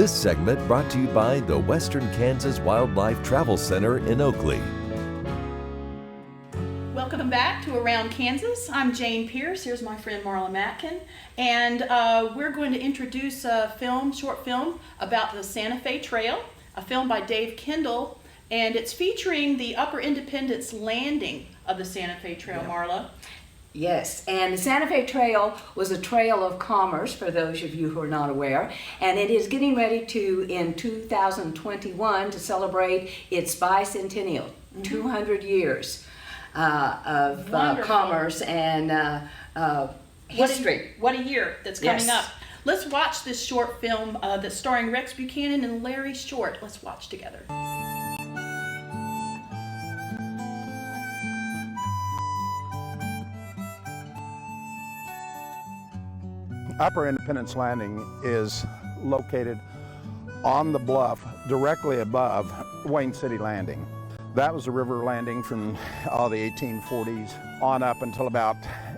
This segment brought to you by the Western Kansas Wildlife Travel Center in Oakley. Welcome back to Around Kansas. I'm Jane Pierce. Here's my friend Marla Matkin. And we're going to introduce a short film about the Santa Fe Trail, a film by Dave Kendall. And it's featuring the Upper Independence landing of the Santa Fe Trail, Marla. Yes, and the Santa Fe Trail was a trail of commerce, for those of you who are not aware, and it is getting ready to, in 2021, to celebrate its bicentennial, 200 years of commerce and history. What a year that's coming Yes. up. Let's watch this short film that's starring Rex Buchanan and Larry Short. Let's watch together. Upper Independence Landing is located on the bluff directly above Wayne City Landing. That was a river landing from the 1840s on up until about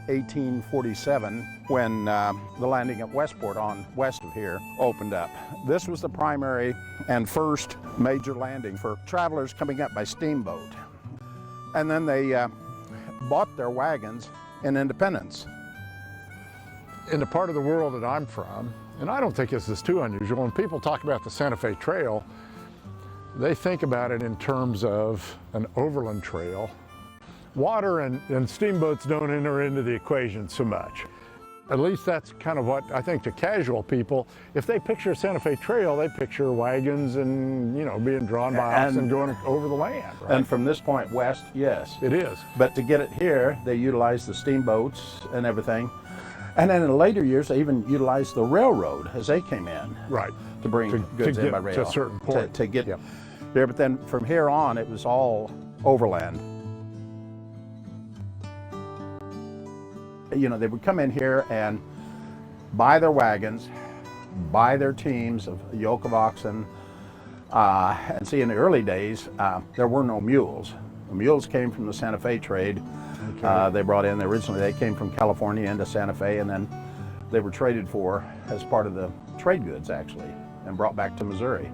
1847 when the landing at Westport on west of here opened up. This was the primary and first major landing for travelers coming up by steamboat. And then they bought their wagons in Independence. In the part of the world that I'm from, and I don't think this is too unusual, when people talk about the Santa Fe Trail, they think about it in terms of an overland trail. Water and steamboats don't enter into the equation so much. At least that's kind of what I think to casual people, if they picture Santa Fe Trail, they picture wagons and, you know, being drawn by oxen going over the land, right? And from this point west, yes. It is. But to get it here, they utilized the steamboats and everything. And then in the later years, they even utilized the railroad as they came in. Right. To bring goods in by rail. To a certain point. To get here, but then from here on, it was all overland. You know, they would come in here and buy their wagons, buy their teams of a yoke of oxen, and see, in the early days, there were no mules. The mules came from the Santa Fe trade. Okay. They brought in, originally they came from California into Santa Fe, and then they were traded for as part of the trade goods, actually, and brought back to Missouri.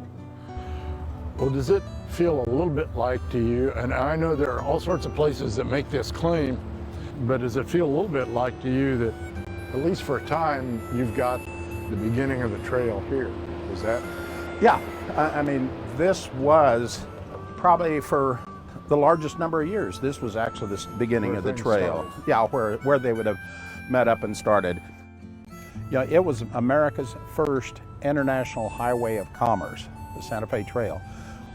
Well, does it feel a little bit like to you, and I know there are all sorts of places that make this claim, but does it feel a little bit like to you that, at least for a time, you've got the beginning of the trail here? Is that? Yeah, I mean, this was probably for the largest number of years. This was actually the beginning of the trail. Yeah, where they would have met up and started. You know, it was America's first international highway of commerce, the Santa Fe Trail.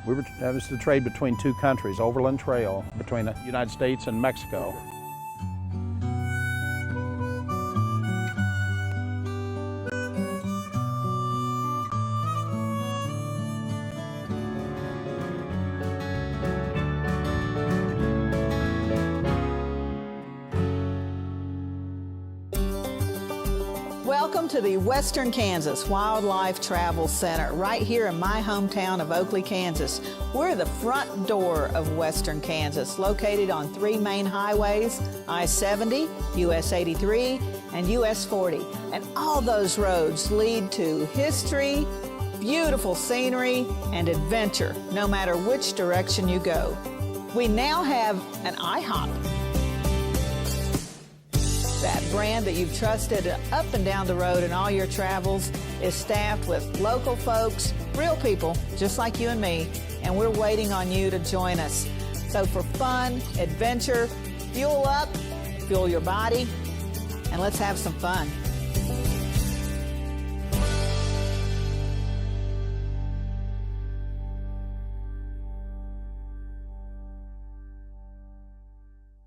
That was the trade between two countries, overland trail between the United States and Mexico. Welcome to the Western Kansas Wildlife Travel Center, right here in my hometown of Oakley, Kansas. We're the front door of Western Kansas, located on 3 main highways, I-70, US 83, and US 40. And all those roads lead to history, beautiful scenery, and adventure, no matter which direction you go. We now have an IHOP. That brand that you've trusted up and down the road in all your travels is staffed with local folks, real people, just like you and me, and we're waiting on you to join us. So for fun, adventure, fuel up, fuel your body, and let's have some fun.